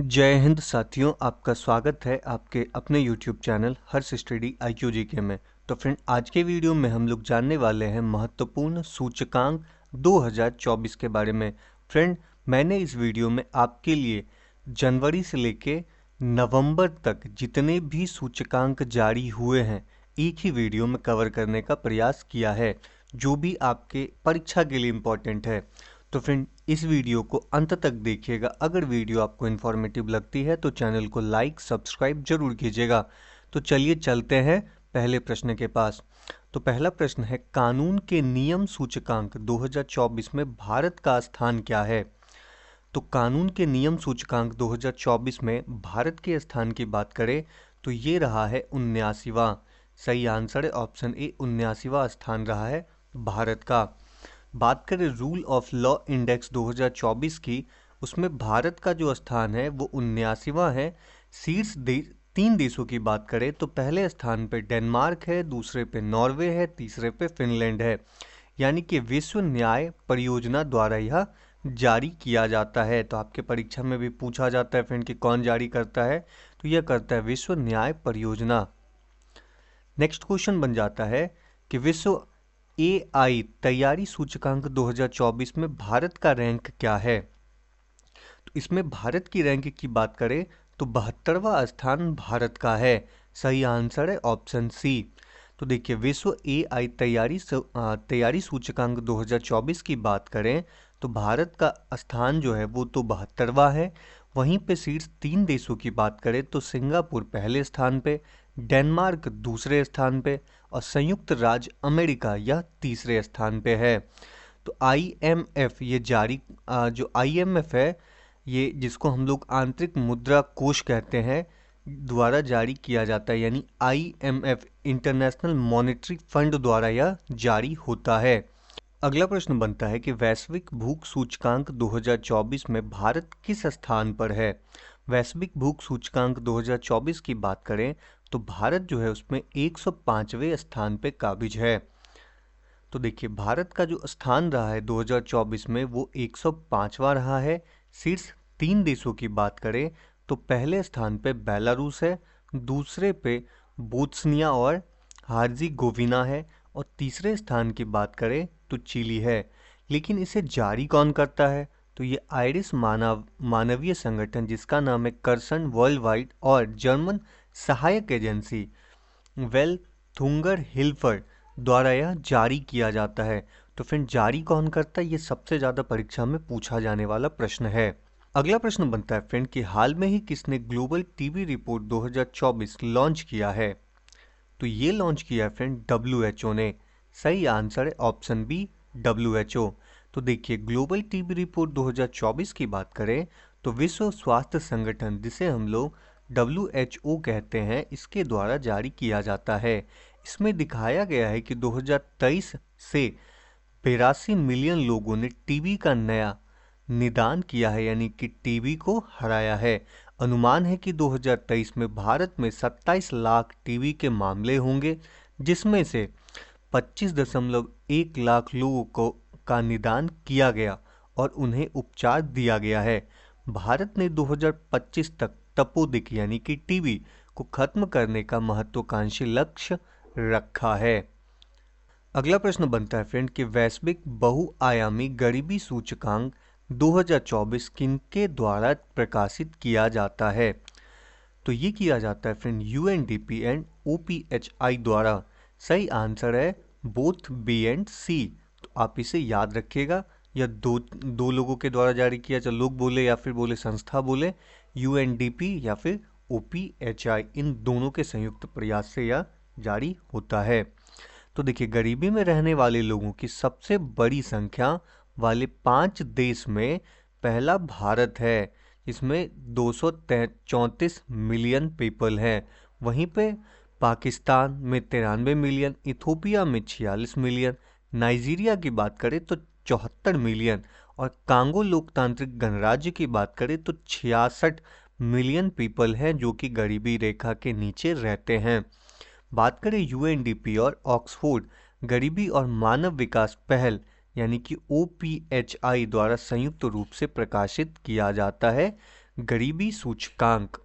जय हिंद साथियों, आपका स्वागत है आपके अपने यूट्यूब चैनल हर्ष स्टडी IQGK में। तो फ्रेंड, आज के वीडियो में हम लोग जानने वाले हैं महत्वपूर्ण सूचकांक 2024 के बारे में। फ्रेंड, मैंने इस वीडियो में आपके लिए जनवरी से लेके नवंबर तक जितने भी सूचकांक जारी हुए हैं एक ही वीडियो में कवर करने का प्रयास किया है, जो भी आपके परीक्षा के लिए इम्पोर्टेंट है। तो फ्रेंड, इस वीडियो को अंत तक देखिएगा। अगर वीडियो आपको इन्फॉर्मेटिव लगती है तो चैनल को लाइक सब्सक्राइब जरूर कीजिएगा। तो चलिए चलते हैं पहले प्रश्न के पास। तो पहला प्रश्न है, कानून के नियम सूचकांक 2024 में भारत का स्थान क्या है? तो कानून के नियम सूचकांक 2024 में भारत के स्थान की बात करें तो ये रहा है 79वां। सही आंसर है ऑप्शन ए, 79वां स्थान रहा है भारत का। बात करें रूल ऑफ लॉ इंडेक्स 2024 की, उसमें भारत का जो स्थान है वो 79वां है। शीर्ष तीन देशों की बात करें तो पहले स्थान पे डेनमार्क है, दूसरे पे नॉर्वे है, तीसरे पे फिनलैंड है। यानी कि विश्व न्याय परियोजना द्वारा यह जारी किया जाता है। तो आपके परीक्षा में भी पूछा जाता है फ्रेंड कि कौन जारी करता है, तो यह करता है विश्व न्याय परियोजना। नेक्स्ट क्वेश्चन बन जाता है कि विश्व AI तैयारी सूचकांक 2024 में भारत का रैंक क्या है? तो इसमें भारत की रैंक की बात करें तो 72वां स्थान भारत का है। सही आंसर है ऑप्शन सी। तो देखिए, विश्व AI तैयारी सूचकांक 2024 की बात करें तो भारत का स्थान जो है वो तो 72वां है। वहीं पे शीर्ष तीन देशों की बात करें तो सिंगापुर पहले स्थान पे, डेनमार्क दूसरे स्थान पे और संयुक्त राज्य अमेरिका यह तीसरे स्थान पे है। तो IMF ये जो IMF है, ये जिसको हम लोग आंतरिक मुद्रा कोष कहते हैं, द्वारा जारी किया जाता है। यानी IMF इंटरनेशनल मॉनेटरी फंड द्वारा यह जारी होता है। अगला प्रश्न बनता है कि वैश्विक भूख सूचकांक 2024 में भारत किस स्थान पर है? वैश्विक भूख सूचकांक 2024 की बात करें तो भारत जो है उसमें 105वें स्थान पे काबिज है। तो देखिए, भारत का जो स्थान रहा है 2024 में वो 105वां रहा है। शीर्ष तीन देशों की बात करें तो पहले स्थान पे बेलारूस है, दूसरे पे बोत्सनिया और हार्जिगोविना है और तीसरे स्थान की बात करें तो चिली है। लेकिन इसे जारी कौन करता है? तो ये आयरिश मानवीय संगठन जिसका नाम है कर्सन वर्ल्ड वाइड और जर्मन सहायक एजेंसी वेल थुंगर हिल्फर द्वारा यह जारी किया जाता है। तो फिर जारी कौन करता है, ये सबसे ज़्यादा परीक्षा में पूछा जाने वाला प्रश्न है। अगला प्रश्न बनता है फ्रेंड कि हाल में ही किसने ग्लोबल टीबी रिपोर्ट 2024 लॉन्च किया है? तो ये लॉन्च किया है फ्रेंड WHO ने। सही आंसर है ऑप्शन बी, WHO। तो देखिए, ग्लोबल टीबी रिपोर्ट 2024 की बात करें तो विश्व स्वास्थ्य संगठन, जिसे हम लोग WHO कहते हैं, इसके द्वारा जारी किया जाता है। इसमें दिखाया गया है कि 2023 से 82 मिलियन लोगों ने टीबी का नया निदान किया है, यानी कि टीबी को हराया है। अनुमान है कि 2023 में भारत में 27 लाख टीबी के मामले होंगे, जिसमें से 25.1 लाख लोगों को का निदान किया गया और उन्हें उपचार दिया गया है। भारत ने 2025 तक तपोदिक यानी कि टीबी को खत्म करने का महत्वाकांक्षी लक्ष्य रखा है। अगला प्रश्न बनता है फ्रेंड कि वैश्विक बहुआयामी गरीबी सूचकांक 2024 किनके द्वारा प्रकाशित किया जाता है? तो ये किया जाता है फ्रेंड UNDP एंड OPHI द्वारा। सही आंसर है बोथ बी एंड सी। तो आप इसे याद रखिएगा, या दो लोगों के द्वारा जारी किया, चाहे लोग बोले या फिर बोले संस्था बोले, UNDP या फिर OPHI, इन दोनों के संयुक्त प्रयास से यह जारी होता है। तो देखिए, गरीबी में रहने वाले लोगों की सबसे बड़ी संख्या वाले 5 देश में पहला भारत है, इसमें 234 मिलियन पीपल हैं। वहीं पे पाकिस्तान में 93 मिलियन, इथोपिया में 46 मिलियन, नाइजीरिया की बात करें तो 74 मिलियन और कांगो लोकतांत्रिक गणराज्य की बात करें तो 66 मिलियन पीपल हैं जो कि गरीबी रेखा के नीचे रहते हैं। बात करें UNDP और ऑक्सफोर्ड गरीबी और मानव विकास पहल यानी कि OPHI द्वारा संयुक्त रूप से प्रकाशित किया जाता है गरीबी सूचकांक।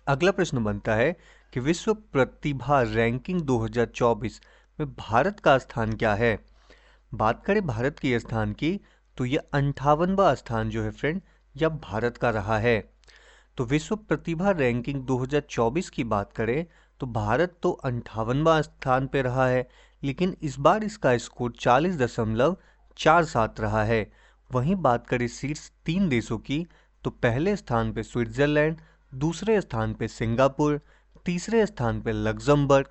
अगला प्रश्न बनता है कि विश्व प्रतिभा रैंकिंग 2024 में भारत का स्थान क्या है। बात करें भारत के स्थान की तो यह 58वां स्थान जो है फ्रेंड, यह भारत का रहा है। तो विश्व प्रतिभा रैंकिंग 2024 की बात करें तो भारत तो 58वां स्थान पे रहा है, लेकिन इस बार इसका स्कोर 40.47 रहा है। वहीं बात करें शीर्ष 3 देशों की तो पहले स्थान पे स्विट्जरलैंड, दूसरे स्थान पे सिंगापुर, तीसरे स्थान पे लग्जमबर्ग।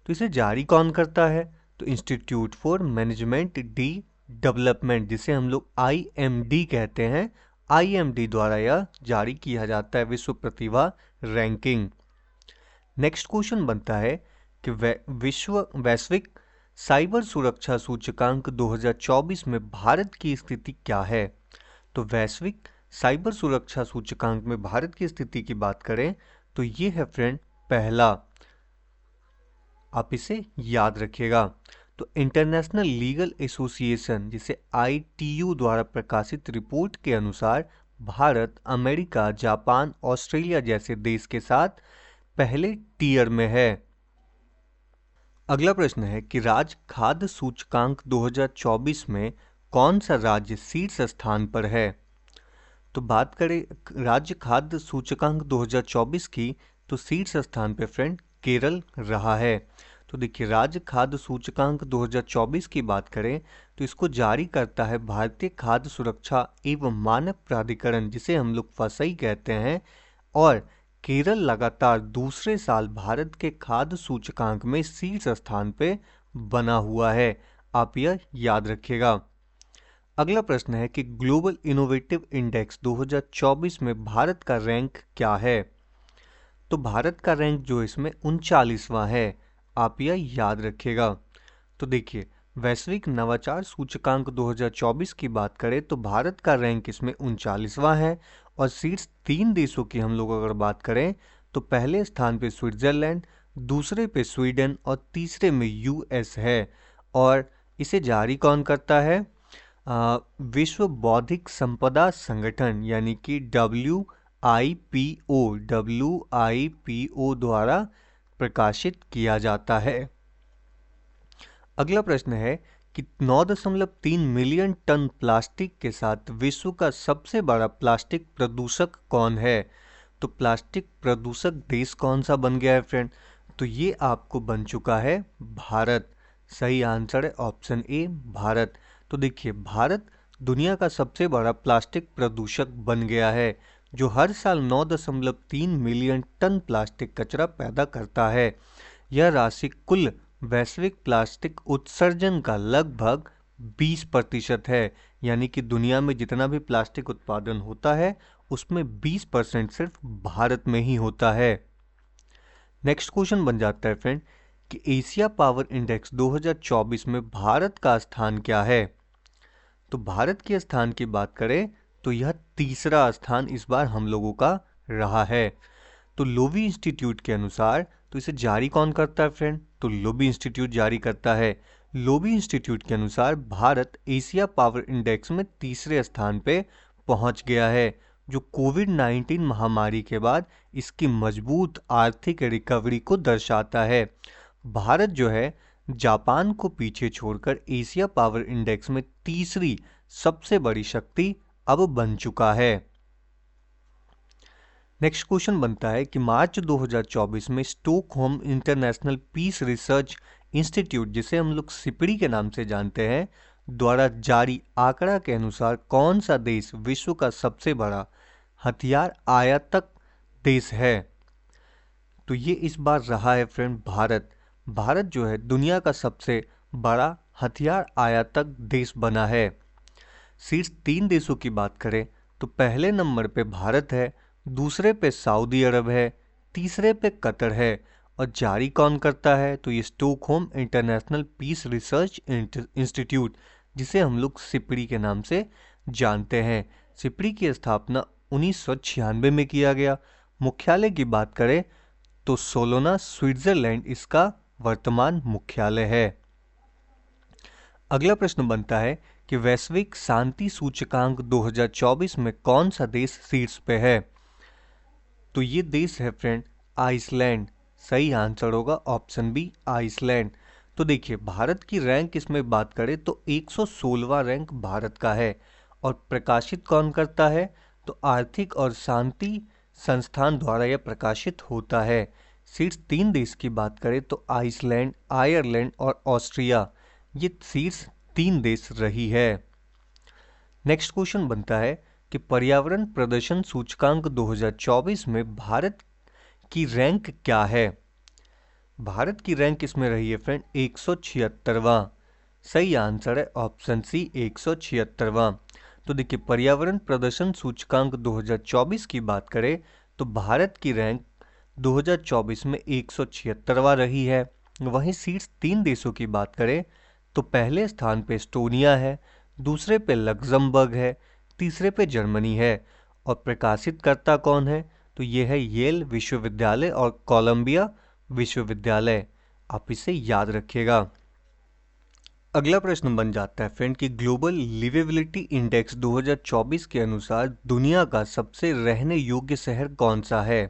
तो इसे जारी कौन करता है? तो institute for management D development, जिसे हम लोग IMD कहते हैं, IMD द्वारा यह जारी किया जाता है विश्व प्रतिभा रैंकिंग। नेक्स्ट क्वेश्चन बनता है कि वैश्विक साइबर सुरक्षा सूचकांक 2024 में भारत की स्थिति क्या है। तो वैश्विक साइबर सुरक्षा सूचकांक में भारत की स्थिति की बात करें तो ये है फ्रेंड पहला, आप इसे याद रखिएगा। तो इंटरनेशनल लीगल एसोसिएशन जिसे ITU द्वारा प्रकाशित रिपोर्ट के अनुसार भारत अमेरिका, जापान, ऑस्ट्रेलिया जैसे देश के साथ पहले टियर में है। अगला प्रश्न है कि राज्य खाद्य सूचकांक 2024 में कौन सा राज्य शीर्ष स्थान पर है। तो बात करें राज्य खाद्य सूचकांक 2024 की तो शीर्ष स्थान पर फ्रेंड केरल रहा है। तो देखिए राज्य खाद्य सूचकांक 2024 की बात करें तो इसको जारी करता है भारतीय खाद्य सुरक्षा एवं मानक प्राधिकरण, जिसे हम लोग फसई कहते हैं। और केरल लगातार दूसरे साल भारत के खाद्य सूचकांक में शीर्ष स्थान पे बना हुआ है, आप यह याद रखिएगा। अगला प्रश्न है कि ग्लोबल इनोवेटिव इंडेक्स 2024 में भारत का रैंक क्या है। तो भारत का रैंक जो इसमें 39वां है, आप यह याद रखिएगा। तो देखिए वैश्विक नवाचार सूचकांक 2024 की बात करें तो भारत का रैंक इसमें 39वां है। और शीर्ष 3 देशों की हम लोग अगर बात करें तो पहले स्थान पे स्विट्जरलैंड, दूसरे पे स्वीडन और तीसरे में US है। और इसे जारी कौन करता है? विश्व बौद्धिक संपदा संगठन यानी कि WIPO द्वारा प्रकाशित किया जाता है। अगला प्रश्न है कि 9.3 मिलियन टन प्लास्टिक के साथ विश्व का सबसे बड़ा प्लास्टिक प्रदूषक कौन है। तो प्लास्टिक प्रदूषक देश कौन सा बन गया है फ्रेंड? तो ये आपको बन चुका है भारत। सही आंसर है ऑप्शन ए भारत। तो देखिए भारत दुनिया का सबसे बड़ा प्लास्टिक प्रदूषक बन गया है, जो हर साल 9.3 मिलियन टन प्लास्टिक कचरा पैदा करता है। यह राशि कुल वैश्विक प्लास्टिक उत्सर्जन का लगभग 20% है, यानी कि दुनिया में जितना भी प्लास्टिक उत्पादन होता है उसमें 20% सिर्फ भारत में ही होता है। नेक्स्ट क्वेश्चन बन जाता है फ्रेंड कि एशिया पावर इंडेक्स 2024 में भारत का स्थान क्या है। तो भारत के स्थान की बात करें तो यह तीसरा स्थान इस बार हम लोगों का रहा है। तो लोवी इंस्टीट्यूट के अनुसार तो इसे जारी कौन करता है फ्रेंड? तो लोवी इंस्टीट्यूट जारी करता है। लोवी इंस्टीट्यूट के अनुसार भारत एशिया पावर इंडेक्स में तीसरे स्थान पे पहुंच गया है, जो कोविड-19 महामारी के बाद इसकी मजबूत आर्थिक रिकवरी को दर्शाता है। भारत जो है जापान को पीछे छोड़कर एशिया पावर इंडेक्स में तीसरी सबसे बड़ी शक्ति अब बन चुका है। नेक्स्ट क्वेश्चन बनता है कि मार्च 2024 में Stockholm International Peace Research Institute, जिसे हम लोग सिपड़ी के नाम से जानते हैं, द्वारा जारी आंकड़ा के अनुसार कौन सा देश विश्व का सबसे बड़ा हथियार आयातक देश है। तो ये इस बार रहा है फ्रेंड भारत। भारत जो है दुनिया का सबसे बड़ा हथियार आयातक देश बना है। शीर्ष 3 देशों की बात करें तो पहले नंबर पे भारत है, दूसरे पे सऊदी अरब है, तीसरे पे कतर है। और जारी कौन करता है? तो ये Stockholm International Peace Research Institute, जिसे हम लोग सिपड़ी के नाम से जानते हैं। सिपड़ी की स्थापना 1996 में किया गया। मुख्यालय की बात करें तो सोलोना स्विट्जरलैंड इसका वर्तमान मुख्यालय है। अगला प्रश्न बनता है कि वैश्विक शांति सूचकांक 2024 में कौन सा देश शीर्ष पे है। तो ये देश है फ्रेंड आइसलैंड। सही आंसर होगा ऑप्शन बी आइसलैंड। तो देखिए भारत की रैंक इसमें बात करें तो 116वां रैंक भारत का है। और प्रकाशित कौन करता है, तो आर्थिक और शांति संस्थान द्वारा यह प्रकाशित होता है। शीर्ष 3 देश की बात करें तो आइसलैंड, आयरलैंड और ऑस्ट्रिया, ये शीर्ष 3 देश रही है। नेक्स्ट क्वेश्चन बनता है कि पर्यावरण प्रदर्शन सूचकांक 2024 में भारत की रैंक क्या है। भारत की रैंक इसमें रही है फ्रेंड 176वां। सही आंसर है ऑप्शन सी 176वां। तो देखिए पर्यावरण प्रदर्शन सूचकांक 2024 की बात करें तो भारत की रैंक 2024 में 176वां रही है। वहीं शीर्ष 3 देशों की बात करें तो पहले स्थान पे एस्टोनिया है, दूसरे पे लग्जमबर्ग है, तीसरे पे जर्मनी है। और प्रकाशित करता कौन है, तो ये है येल विश्वविद्यालय और कोलंबिया विश्वविद्यालय। आप इसे याद रखिएगा। अगला प्रश्न बन जाता है फ्रेंड कि ग्लोबल लिवेबिलिटी इंडेक्स 2024 के अनुसार दुनिया का सबसे रहने योग्य शहर कौन सा है।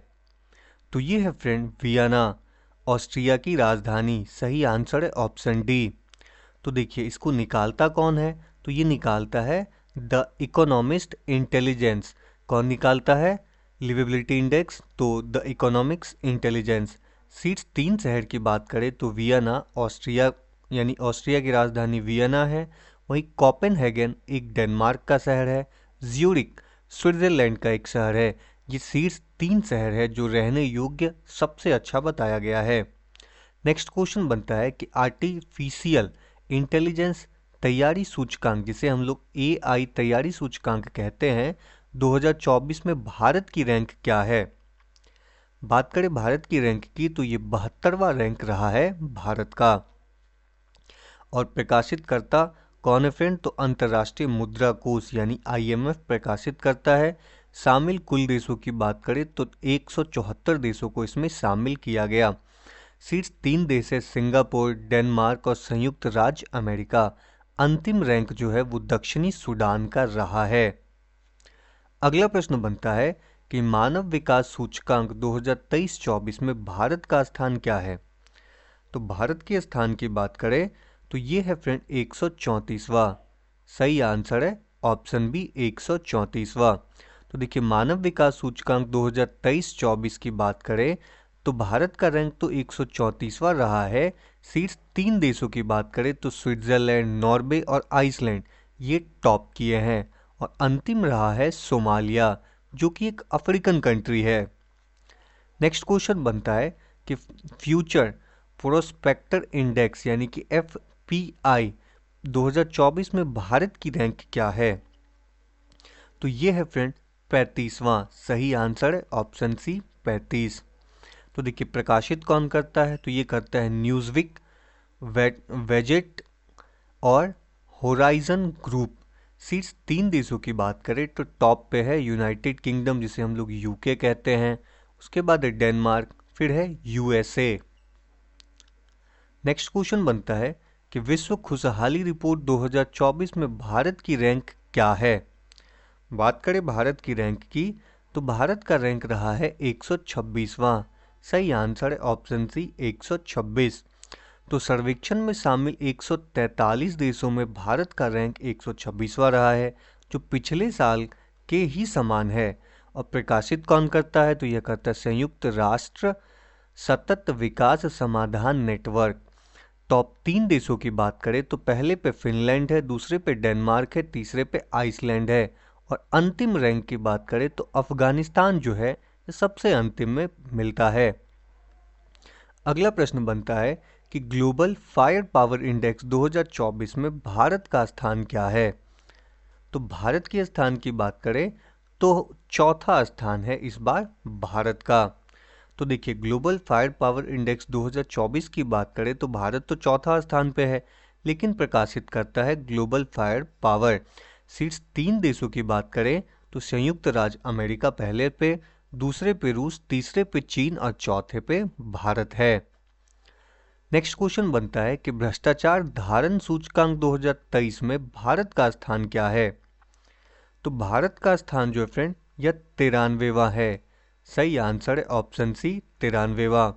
तो ये है फ्रेंड वियना, ऑस्ट्रिया की राजधानी। सही आंसर है ऑप्शन डी। तो देखिए इसको निकालता कौन है, तो ये निकालता है द इकोनॉमिस्ट इंटेलिजेंस। कौन निकालता है लिवेबिलिटी इंडेक्स, तो द इकोनॉमिक्स इंटेलिजेंस। शीर्ष 3 शहर की बात करें तो वियना ऑस्ट्रिया यानी ऑस्ट्रिया की राजधानी वियना है। वहीं कोपेनहेगन एक डेनमार्क का शहर है, ज्यूरिक स्विट्जरलैंड का एक शहर है। ये शीर्ष 3 शहर है जो रहने योग्य सबसे अच्छा बताया गया है। नेक्स्ट क्वेश्चन बनता है कि आर्टिफिशियल इंटेलिजेंस तैयारी सूचकांक, जिसे हम लोग AI तैयारी सूचकांक कहते हैं, 2024 में भारत की रैंक क्या है। बात करें भारत की रैंक की तो ये 72वां रैंक रहा है भारत का। और प्रकाशित करता कौन है फ्रेंड, तो अंतर्राष्ट्रीय मुद्रा कोष यानी IMF प्रकाशित करता है। शामिल कुल देशों की बात करें तो 174 देशों को इसमें शामिल किया गया। शीर्ष 3 देश है सिंगापुर, डेनमार्क और संयुक्त राज्य अमेरिका। अंतिम रैंक जो है वो दक्षिणी सूडान का रहा है। अगला प्रश्न बनता है कि मानव विकास सूचकांक 2023-24 में भारत का स्थान क्या है। तो भारत के स्थान की बात करें तो ये है फ्रेंड 134वां। सही आंसर है ऑप्शन बी 134वां। तो देखिए मानव विकास सूचकांक 2023-24 की बात करें तो भारत का रैंक तो 134वां रहा है। शीर्ष 3 देशों की बात करें तो स्विट्जरलैंड, नॉर्वे और आइसलैंड ये टॉप किए हैं। और अंतिम रहा है सोमालिया, जो कि एक अफ्रीकन कंट्री है। नेक्स्ट क्वेश्चन बनता है कि फ्यूचर प्रोस्पेक्टर इंडेक्स यानी कि FPI 2024 में भारत की रैंक क्या है। तो ये है फ्रेंड 35वां। सही आंसर है ऑप्शन सी 35। तो देखिए प्रकाशित कौन करता है, तो ये करता है न्यूज़विक, वेजेट और होराइजन ग्रुप। शीर्ष 3 देशों की बात करें तो टॉप पे है यूनाइटेड किंगडम, जिसे हम लोग UK कहते हैं। उसके बाद है डेनमार्क, फिर है USA। नेक्स्ट क्वेश्चन बनता है कि विश्व खुशहाली रिपोर्ट 2024 में भारत की रैंक क्या है। बात करें भारत की रैंक की तो भारत का रैंक रहा है 126वां। सही आंसर है ऑप्शन सी 126। तो सर्वेक्षण में शामिल 143 देशों में भारत का रैंक 126वां रहा है, जो पिछले साल के ही समान है। और प्रकाशित कौन करता है, तो यह करता है संयुक्त राष्ट्र सतत विकास समाधान नेटवर्क। टॉप 3 देशों की बात करें तो पहले पे फिनलैंड है, दूसरे पे डेनमार्क है, तीसरे पे आइसलैंड है। और अंतिम रैंक की बात करें तो अफगानिस्तान जो है ये सबसे अंतिम में मिलता है। अगला प्रश्न बनता है कि ग्लोबल फायर पावर इंडेक्स 2024 में भारत का स्थान क्या है। तो भारत के स्थान की बात करें तो चौथा स्थान है इस बार भारत का। तो देखिए ग्लोबल फायर पावर इंडेक्स 2024 की बात करें तो भारत तो चौथा स्थान पे है, लेकिन प्रकाशित करता है ग्लोबल फायर पावर। शीर्ष 3 देशों की बात करें तो संयुक्त राज्य अमेरिका पहले पे, दूसरे पे रूस, तीसरे पे चीन और चौथे पे भारत है। नेक्स्ट क्वेश्चन बनता है कि भ्रष्टाचार धारण सूचकांक 2023 में भारत का स्थान क्या है। तो भारत का स्थान जो है फ्रेंड यह 93वां है। सही आंसर है ऑप्शन सी 93वां।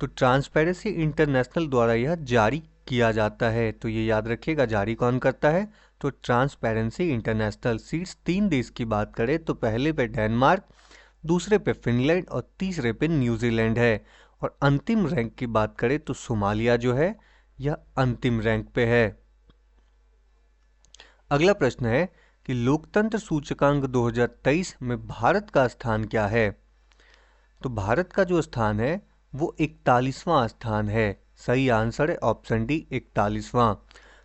तो ट्रांसपेरेंसी इंटरनेशनल द्वारा यह जारी किया जाता है, तो ये याद रखिएगा जारी कौन करता है, तो ट्रांसपेरेंसी इंटरनेशनल। सीट्स 3 देश की बात करें तो पहले पे डेनमार्क, दूसरे पे फिनलैंड और तीसरे पे न्यूजीलैंड है। और अंतिम रैंक की बात करें तो सोमालिया जो है यह अंतिम रैंक पे है। अगला प्रश्न है कि लोकतंत्र सूचकांक 2023 में भारत का स्थान क्या है। तो भारत का जो स्थान है वो 41वां स्थान है। सही आंसर है ऑप्शन डी 41वां।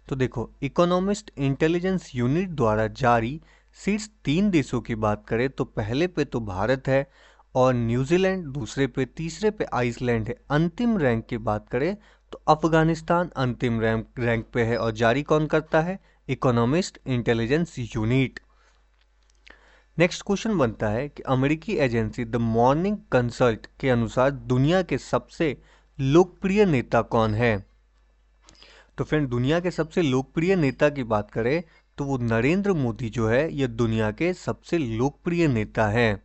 तो देखो इकोनॉमिस्ट इंटेलिजेंस यूनिट द्वारा जारी शीर्ष 3 देशों की बात करें तो पहले पे तो भारत है और न्यूजीलैंड दूसरे पे, तीसरे पे आइसलैंड है। अंतिम रैंक की बात करें तो अफगानिस्तान अंतिम रैंक पे है और जारी कौन करता है, economist intelligence unit. Next question बनता है कि अमेरिकी एजेंसी द मॉर्निंग कंसल्ट के अनुसार दुनिया के सबसे लोकप्रिय नेता कौन है। तो फ्रेंड दुनिया के सबसे लोकप्रिय नेता की बात करें तो वो नरेंद्र मोदी जो है यह दुनिया के सबसे लोकप्रिय नेता हैं।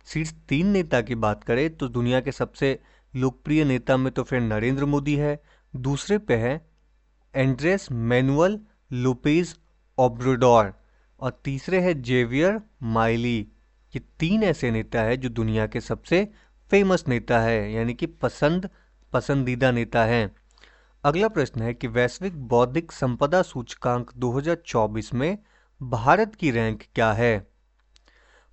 शीर्ष 3 नेता की बात करें तो दुनिया के सबसे लोकप्रिय नेता में तो फ्रेंड नरेंद्र मोदी है, दूसरे पे है एंड्रेस मैनुअल लोपेज ओब्राडोर और तीसरे है जेवियर माइली। ये 3 ऐसे नेता है जो दुनिया के सबसे फेमस नेता है, यानी कि पसंदीदा नेता हैं। अगला प्रश्न है कि वैश्विक बौद्धिक संपदा सूचकांक 2024 में भारत की रैंक क्या है।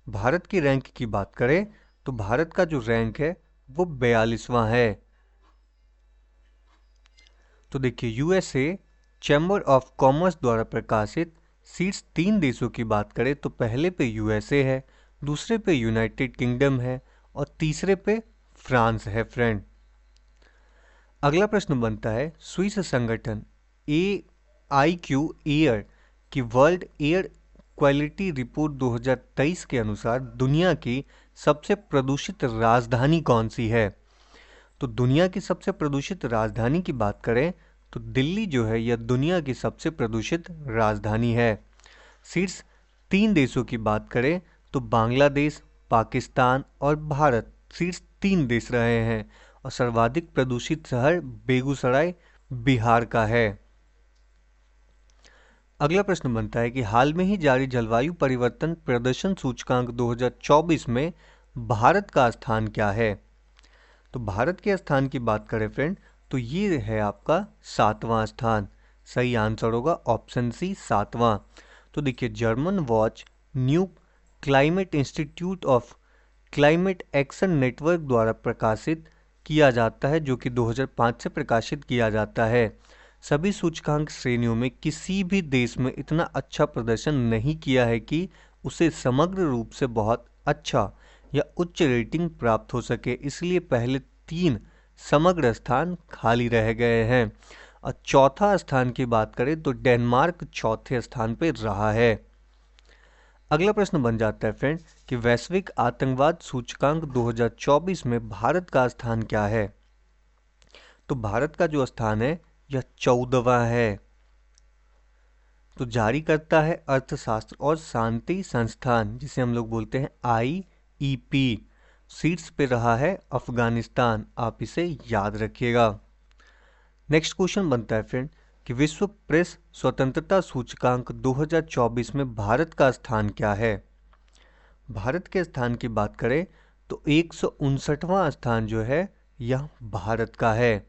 भारत की रैंक की बात करें तो भारत का जो रैंक है वो 42वां है। तो देखिए यूएसए चैम्बर ऑफ कॉमर्स द्वारा प्रकाशित शीर्ष 3 देशों की बात करें तो पहले पे यूएसए है, दूसरे पे यूनाइटेड किंगडम है और तीसरे पे फ्रांस है फ्रेंड। अगला प्रश्न बनता है स्विस संगठन AIQ एयर की वर्ल्ड एयर क्वालिटी रिपोर्ट 2023 के अनुसार दुनिया की सबसे प्रदूषित राजधानी कौन सी है। तो दुनिया की सबसे प्रदूषित राजधानी की बात करें तो दिल्ली जो है यह दुनिया की सबसे प्रदूषित राजधानी है। शीर्ष 3 देशों की बात करें तो बांग्लादेश, पाकिस्तान और भारत शीर्ष 3 देश रहे हैं और सर्वाधिक प्रदूषित शहर बेगूसराय बिहार का है। अगला प्रश्न बनता है कि हाल में ही जारी जलवायु परिवर्तन प्रदर्शन सूचकांक 2024 में भारत का स्थान क्या है। तो भारत के स्थान की बात करें फ्रेंड तो ये है आपका 7वां स्थान। सही आंसर होगा ऑप्शन सी 7वां। तो देखिए German watch new climate institute of climate action network द्वारा प्रकाशित किया जाता है, जो कि 2005 से प्रकाशित किया जाता है। सभी सूचकांक श्रेणियों में किसी भी देश में इतना अच्छा प्रदर्शन नहीं किया है कि उसे समग्र रूप से बहुत अच्छा या उच्च रेटिंग प्राप्त हो सके, इसलिए पहले 3 समग्र स्थान खाली रह गए हैं। और चौथा स्थान की बात करें तो डेनमार्क चौथे स्थान पर रहा है। अगला प्रश्न बन जाता है फ्रेंड कि वैश्विक आतंकवाद सूचकांक 2024 में भारत का स्थान क्या है। तो भारत का जो स्थान है यह 14वां है। तो जारी करता है अर्थशास्त्र और शांति संस्थान, जिसे हम लोग बोलते हैं IEP। सीट्स पे रहा है अफगानिस्तान, आप इसे याद रखिएगा। नेक्स्ट क्वेश्चन बनता है फ्रेंड कि विश्व प्रेस स्वतंत्रता सूचकांक 2024 में भारत का स्थान क्या है। भारत के स्थान की बात करें तो 159वां स्थान जो है यह भारत का है।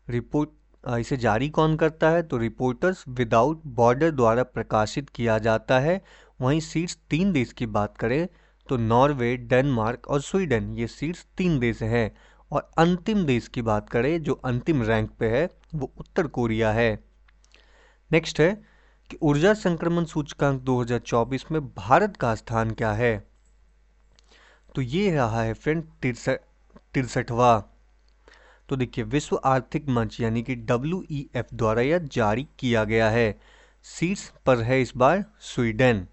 रिपोर्ट इसे जारी कौन करता है, तो रिपोर्टर्स विदाउट बॉर्डर द्वारा प्रकाशित किया जाता है। वहीं शीर्ष 3 देश की बात करें तो नॉर्वे, डेनमार्क और स्वीडन, ये शीर्ष 3 देश हैं। और अंतिम देश की बात करें जो अंतिम रैंक पे है वो उत्तर कोरिया है। नेक्स्ट है कि ऊर्जा संक्रमण सूचकांक 2024 में भारत का स्थान क्या है। तो ये रहा है फ्रेंड 63वां। तो देखिए विश्व आर्थिक मंच यानी कि WEF द्वारा यह जारी किया गया है। शीर्ष पर है इस बार स्वीडन।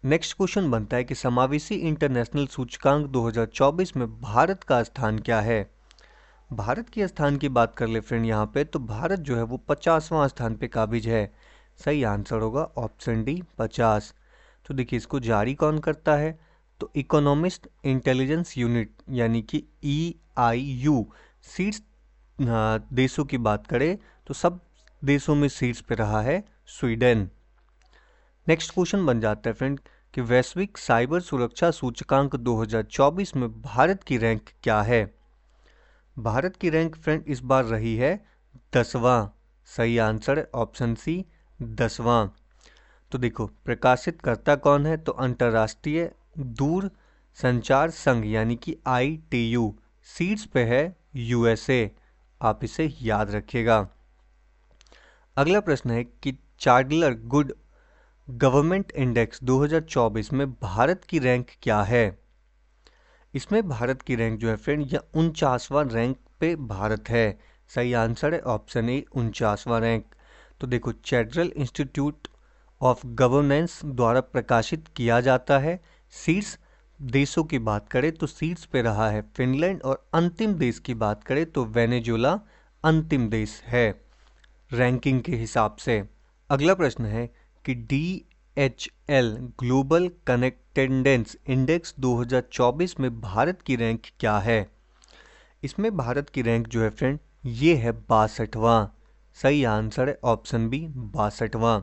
नेक्स्ट क्वेश्चन बनता है कि समावेशी इंटरनेशनल सूचकांक 2024 में भारत का स्थान क्या है। भारत के स्थान की बात कर ले फ्रेंड यहाँ पे, तो भारत जो है वो 50वां स्थान पे काबिज है। सही आंसर होगा ऑप्शन डी 50। तो देखिए इसको जारी कौन करता है, तो इकोनॉमिस्ट इंटेलिजेंस यूनिट यानी कि EIU। शीर्ष देशों की बात करें तो सब देशों में शीर्ष पे रहा है स्वीडन। नेक्स्ट क्वेश्चन बन जाता है फ्रेंड कि वैश्विक साइबर सुरक्षा सूचकांक 2024 में भारत की रैंक क्या है। भारत की रैंक फ्रेंड इस बार रही है 10वां। सही आंसर है ऑप्शन सी 10वां। तो देखो प्रकाशित करता कौन है, तो अंतर्राष्ट्रीय दूर संचार संघ यानी कि ITU। शीर्ष पे है USA। आप इसे याद रखिएगा। अगला प्रश्न है कि चार्डलर गुड गवर्नमेंट इंडेक्स 2024 में भारत की रैंक क्या है। इसमें भारत की रैंक जो है फ्रेंड यह 49वां रैंक पे भारत है। सही आंसर है ऑप्शन ए 49वां रैंक। तो देखो चार्डलर इंस्टीट्यूट ऑफ गवर्नेंस द्वारा प्रकाशित किया जाता है। शीर्ष देशों की बात करें तो शीर्ष पे रहा है फिनलैंड, और अंतिम देश की बात करें तो वेनेजुएला अंतिम देश है रैंकिंग के हिसाब से। अगला प्रश्न है कि DHL ग्लोबल कनेक्टेडनेस इंडेक्स 2024 में भारत की रैंक क्या है। इसमें भारत की रैंक जो है फ्रेंड ये है 62वां। सही आंसर है ऑप्शन बी 62वां।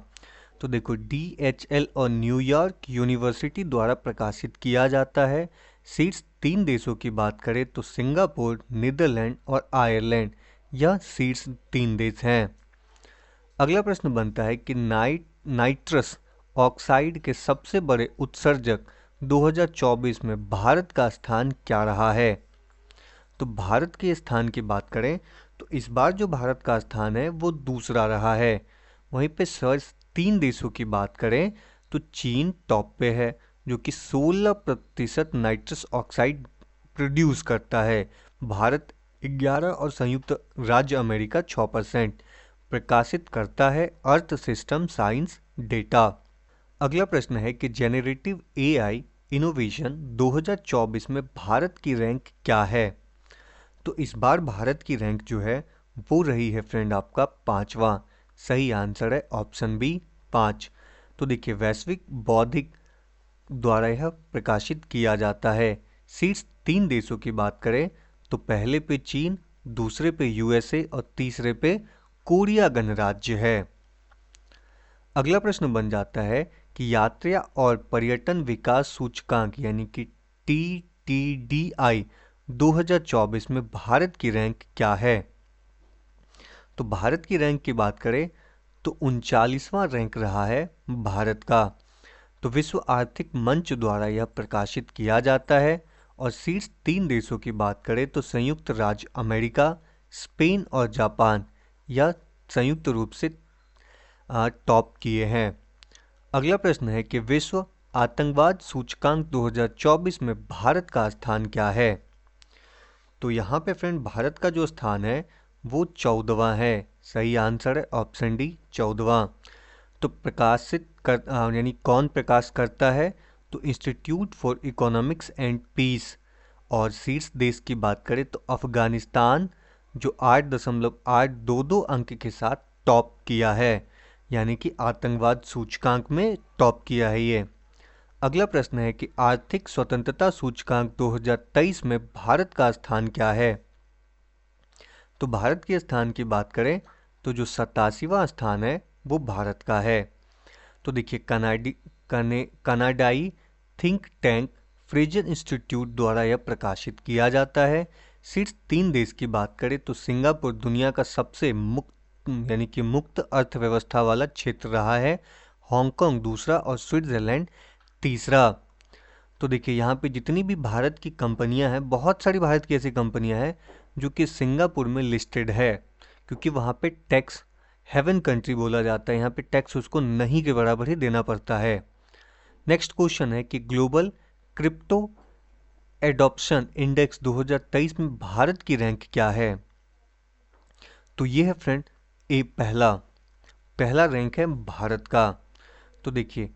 तो देखो DHL और न्यूयॉर्क यूनिवर्सिटी द्वारा प्रकाशित किया जाता है। शीर्ष 3 देशों की बात करें तो सिंगापुर, नीदरलैंड और आयरलैंड, यह शीर्ष 3 देश हैं। अगला प्रश्न बनता है कि नाइट्रस ऑक्साइड के सबसे बड़े उत्सर्जक 2024 में भारत का स्थान क्या रहा है। तो भारत के स्थान की बात करें तो इस बार जो भारत का स्थान है वो दूसरा रहा है। वहीं पे शीर्ष 3 देशों की बात करें तो चीन टॉप पे है जो कि 16% नाइट्रस ऑक्साइड प्रोड्यूस करता है। भारत 11 और संयुक्त राज्य अमेरिका 6% प्रकाशित करता है अर्थ सिस्टम साइंस डेटा। अगला प्रश्न है कि जेनरेटिव AI इनोवेशन 2024 में भारत की रैंक क्या है। तो इस बार भारत की रैंक जो है वो रही है फ्रेंड आपका 5वां। सही आंसर है ऑप्शन बी 5। तो देखिए वैश्विक बौद्धिक द्वारा यह प्रकाशित किया जाता है। शीर्ष 3 देशों की बात करें तो पहले पे चीन, दूसरे पे USA और तीसरे पे कोरिया गणराज्य है। अगला प्रश्न बन जाता है कि यात्रा और पर्यटन विकास सूचकांक यानी कि TTDI 2024 में भारत की रैंक क्या है। तो भारत की रैंक की बात करें तो 39वां रैंक रहा है भारत का। तो विश्व आर्थिक मंच द्वारा यह प्रकाशित किया जाता है। और शीर्ष 3 देशों की बात करें तो संयुक्त राज्य अमेरिका, स्पेन और जापान, यह संयुक्त रूप से टॉप किए हैं। अगला प्रश्न है कि विश्व आतंकवाद सूचकांक 2024 में भारत का स्थान क्या है। तो यहाँ पे फ्रेंड भारत का जो स्थान है वो 14वां है। सही आंसर है ऑप्शन डी 14वां। तो प्रकाशित कर यानी कौन प्रकाश करता है, तो institute for economics and peace. और शीर्ष देश की बात करें तो अफगानिस्तान जो 8.822 अंक के साथ टॉप किया है, यानी कि आतंकवाद सूचकांक में टॉप किया है ये। अगला प्रश्न है कि आर्थिक स्वतंत्रता सूचकांक 2023 में भारत का स्थान क्या है। तो भारत के स्थान की बात करें तो जो 87वां स्थान है वो भारत का है। तो देखिए कनाडाई थिंक टैंक फ्रेजर इंस्टीट्यूट द्वारा यह प्रकाशित किया जाता है। शीर्ष 3 देश की बात करें तो सिंगापुर दुनिया का सबसे मुक्त अर्थव्यवस्था वाला क्षेत्र रहा है, हांगकांग दूसरा और स्विट्जरलैंड तीसरा। तो देखिए यहाँ पे जितनी भी भारत की कंपनियां हैं, बहुत सारी भारत की ऐसी कंपनियां हैं जो कि सिंगापुर में लिस्टेड है, क्योंकि वहाँ पे टैक्स हेवन कंट्री बोला जाता है। यहाँ पे टैक्स उसको नहीं के बराबर ही देना पड़ता है। नेक्स्ट क्वेश्चन है कि ग्लोबल क्रिप्टो एडॉप्शन इंडेक्स 2023 में भारत की रैंक क्या है। तो ये है फ्रेंड पहला रैंक है भारत का। तो देखिए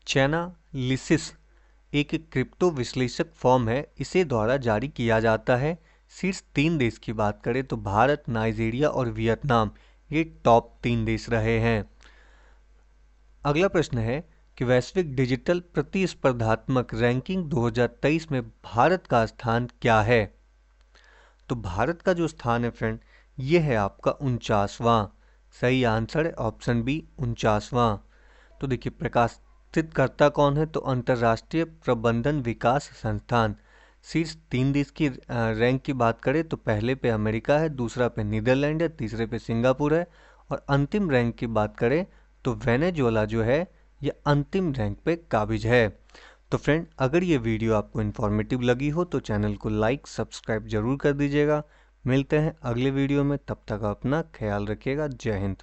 चैनालिसिस एक क्रिप्टो विश्लेषक फॉर्म है, इसे द्वारा जारी किया जाता है। शीर्ष 3 देश की बात करें तो भारत, नाइजीरिया और वियतनाम ये टॉप 3 देश रहे हैं। अगला प्रश्न है कि वैश्विक डिजिटल प्रतिस्पर्धात्मक रैंकिंग 2023 में भारत का स्थान क्या है। तो भारत का जो स्थान है फ्रेंड, ये है आपका 49वां। सही आंसर है ऑप्शन बी 49वां। तो देखिए प्रकाशितकर्ता कौन है, तो अंतर्राष्ट्रीय प्रबंधन विकास संस्थान। शीर्ष 3 देश की रैंक की बात करें तो पहले पे अमेरिका है, दूसरा पे नीदरलैंड है, तीसरे पे सिंगापुर है और अंतिम रैंक की बात करें तो वेनेजुएला जो है ये अंतिम रैंक पे काबिज है। तो फ्रेंड अगर ये वीडियो आपको इन्फॉर्मेटिव लगी हो तो चैनल को लाइक सब्सक्राइब जरूर कर दीजिएगा। मिलते हैं अगले वीडियो में, तब तक अपना ख्याल रखिएगा। जय हिंद।